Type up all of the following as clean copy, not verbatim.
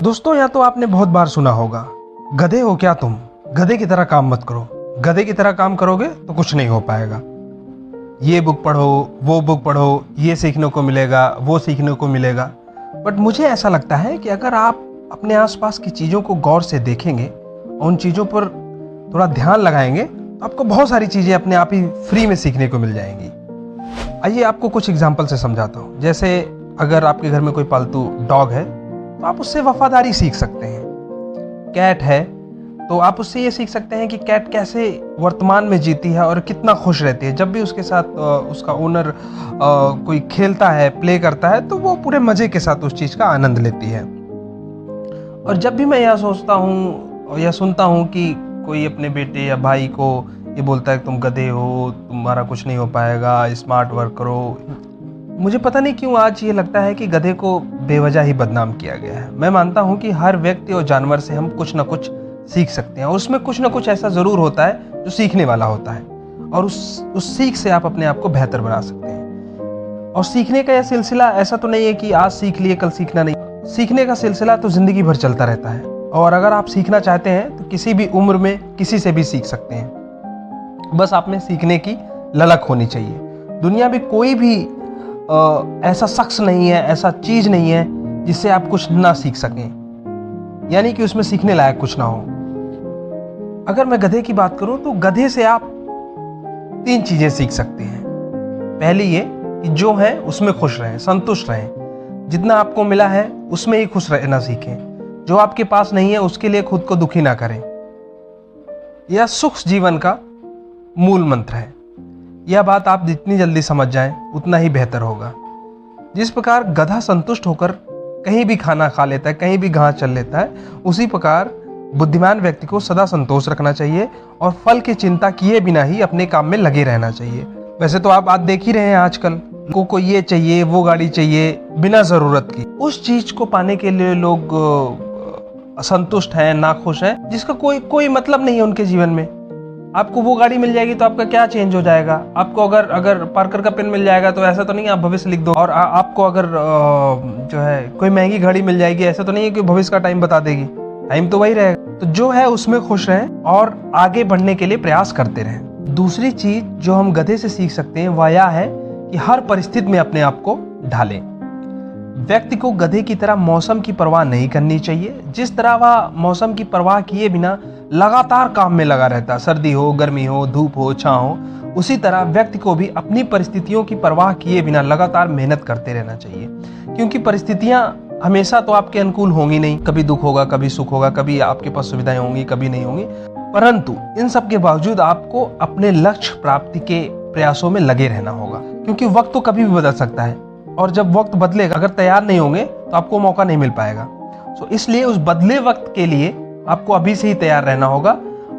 दोस्तों, या तो आपने बहुत बार सुना होगा, गधे हो क्या तुम, गधे की तरह काम मत करो। गधे की तरह काम करोगे तो कुछ नहीं हो पाएगा। ये बुक पढ़ो, वो बुक पढ़ो, ये सीखने को मिलेगा, वो सीखने को मिलेगा। बट मुझे ऐसा लगता है कि अगर आप अपने आसपास की चीज़ों को गौर से देखेंगे और उन चीज़ों पर थोड़ा ध्यान लगाएंगे तो आपको बहुत सारी चीज़ें अपने आप ही फ्री में सीखने को मिल जाएंगी। आइए आपको कुछ एग्जाम्पल से समझाता हूँ। जैसे अगर आपके घर में कोई पालतू डॉग है तो आप उससे वफादारी सीख सकते हैं। कैट है तो आप उससे ये सीख सकते हैं कि कैट कैसे वर्तमान में जीती है और कितना खुश रहती है। जब भी उसके साथ उसका ओनर कोई खेलता है, प्ले करता है, तो वो पूरे मज़े के साथ उस चीज़ का आनंद लेती है। और जब भी मैं यह सोचता हूँ या सुनता हूँ कि कोई अपने बेटे या भाई को ये बोलता है तुम गधे हो, तुम्हारा कुछ नहीं हो पाएगा, स्मार्ट वर्क करो, मुझे पता नहीं क्यों आज ये लगता है कि गधे को बेवजह ही बदनाम किया गया है। मैं मानता हूँ कि हर व्यक्ति और जानवर से हम कुछ ना कुछ सीख सकते हैं और उसमें कुछ ना कुछ ऐसा ज़रूर होता है जो सीखने वाला होता है और उस सीख से आप अपने आप को बेहतर बना सकते हैं। और सीखने का यह सिलसिला ऐसा तो नहीं है कि आज सीख लिए कल सीखना नहीं। सीखने का सिलसिला तो ज़िंदगी भर चलता रहता है और अगर आप सीखना चाहते हैं तो किसी भी उम्र में किसी से भी सीख सकते हैं। बस आप में सीखने की ललक होनी चाहिए। दुनिया में कोई भी ऐसा शख्स नहीं है, ऐसा चीज़ नहीं है जिससे आप कुछ ना सीख सकें, यानी कि उसमें सीखने लायक कुछ ना हो। अगर मैं गधे की बात करूं तो गधे से आप 3 चीज़ें सीख सकते हैं। पहली ये कि जो है उसमें खुश रहें, संतुष्ट रहें। जितना आपको मिला है उसमें ही खुश रहना सीखें। जो आपके पास नहीं है उसके लिए खुद को दुखी ना करें। यह सुख जीवन का मूल मंत्र है। यह बात आप जितनी जल्दी समझ जाएं उतना ही बेहतर होगा। जिस प्रकार गधा संतुष्ट होकर कहीं भी खाना खा लेता है, कहीं भी घास चल लेता है, उसी प्रकार बुद्धिमान व्यक्ति को सदा संतोष रखना चाहिए और फल की चिंता किए बिना ही अपने काम में लगे रहना चाहिए। वैसे तो आप देख ही रहे हैं आजकल को ये चाहिए, वो गाड़ी चाहिए बिना ज़रूरत की। उस चीज़ को पाने के लिए लोग असंतुष्ट हैं, नाखुश हैं, जिसका कोई मतलब नहीं है उनके जीवन में। आपको वो गाड़ी मिल जाएगी तो आपका क्या चेंज हो जाएगा? आपको अगर पार्कर का पेन मिल जाएगा तो ऐसा तो नहीं है आप भविष्य लिख दो। और आपको अगर जो है कोई महंगी घड़ी मिल जाएगी, ऐसा तो नहीं है कि भविष्य का टाइम बता देगी। टाइम तो वही रहेगा। तो जो है उसमें खुश रहें और आगे बढ़ने के लिए प्रयास करते रहें। दूसरी चीज जो हम गधे से सीख सकते हैं वह यह है कि हर परिस्थिति में अपने आप को ढालें। व्यक्ति को गधे की तरह मौसम की परवाह नहीं करनी चाहिए। जिस तरह वह मौसम की परवाह किए बिना लगातार काम में लगा रहता है, सर्दी हो, गर्मी हो, धूप हो, छांव हो, उसी तरह व्यक्ति को भी अपनी परिस्थितियों की परवाह किए बिना लगातार मेहनत करते रहना चाहिए। क्योंकि परिस्थितियां हमेशा तो आपके अनुकूल होंगी नहीं। कभी दुख होगा, कभी सुख होगा, कभी आपके पास सुविधाएं होंगी, कभी नहीं होंगी। परंतु इन सब के बावजूद आपको अपने लक्ष्य प्राप्ति के प्रयासों में लगे रहना होगा। क्योंकि वक्त तो कभी भी बदल सकता है और जब वक्त बदलेगा, अगर तैयार नहीं होंगे तो आपको मौका नहीं मिल पाएगा। तो इसलिए उस बदले वक्त के लिए आपको अभी से ही तैयार रहना होगा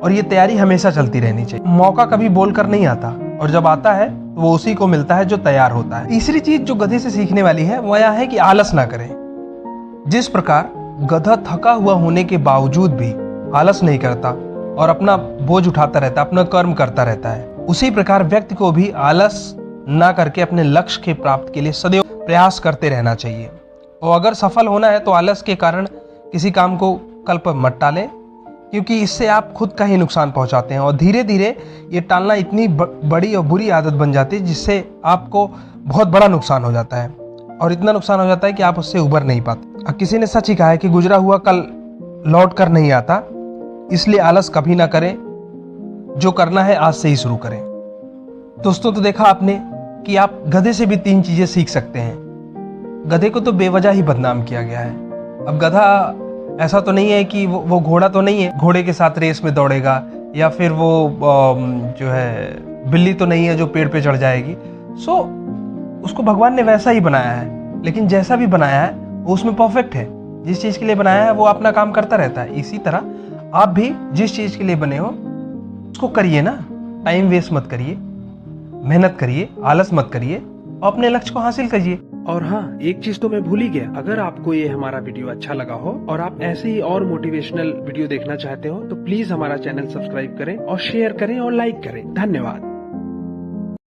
और ये तैयारी हमेशा चलती रहनी चाहिए। मौका कभी बोलकर नहीं आता और जब आता है तो वो उसी को मिलता है जो तैयार होता है। तीसरी चीज जो गधे से सीखने वाली है वह यह है कि आलस ना करें। जिस प्रकार गधा थका हुआ होने के बावजूद भी आलस नहीं करता और अपना बोझ उठाता रहता है, अपना कर्म करता रहता है, उसी प्रकार व्यक्ति को भी आलस ना करके अपने लक्ष्य के प्राप्त के लिए सदैव प्रयास करते रहना चाहिए। और अगर सफल होना है तो आलस के कारण किसी काम को कल पर मत टालें, क्योंकि इससे आप खुद का ही नुकसान पहुंचाते हैं और धीरे धीरे ये टालना इतनी बड़ी और बुरी आदत बन जाती है जिससे आपको बहुत बड़ा नुकसान हो जाता है और इतना नुकसान हो जाता है कि आप उससे उबर नहीं पाते। अब किसी ने सच ही कहा है कि गुजरा हुआ कल लौट कर नहीं आता, इसलिए आलस कभी ना करें। जो करना है आज से ही शुरू करें। दोस्तों, तो देखा आपने कि आप गधे से भी 3 चीजें सीख सकते हैं। गधे को तो बेवजह ही बदनाम किया गया है। अब गधा ऐसा तो नहीं है कि वो घोड़ा तो नहीं है, घोड़े के साथ रेस में दौड़ेगा, या फिर वो जो है बिल्ली तो नहीं है जो पेड़ पे चढ़ जाएगी। सो उसको भगवान ने वैसा ही बनाया है, लेकिन जैसा भी बनाया है वो उसमें परफेक्ट है। जिस चीज़ के लिए बनाया है वो अपना काम करता रहता है। इसी तरह आप भी जिस चीज़ के लिए बने हो उसको करिए ना। टाइम वेस्ट मत करिए, मेहनत करिए, आलस मत करिए और अपने लक्ष्य को हासिल करिए। और हाँ, एक चीज तो मैं भूल ही गया, अगर आपको ये हमारा वीडियो अच्छा लगा हो और आप ऐसे ही और मोटिवेशनल वीडियो देखना चाहते हो तो प्लीज हमारा चैनल सब्सक्राइब करें और शेयर करें और लाइक करें। धन्यवाद।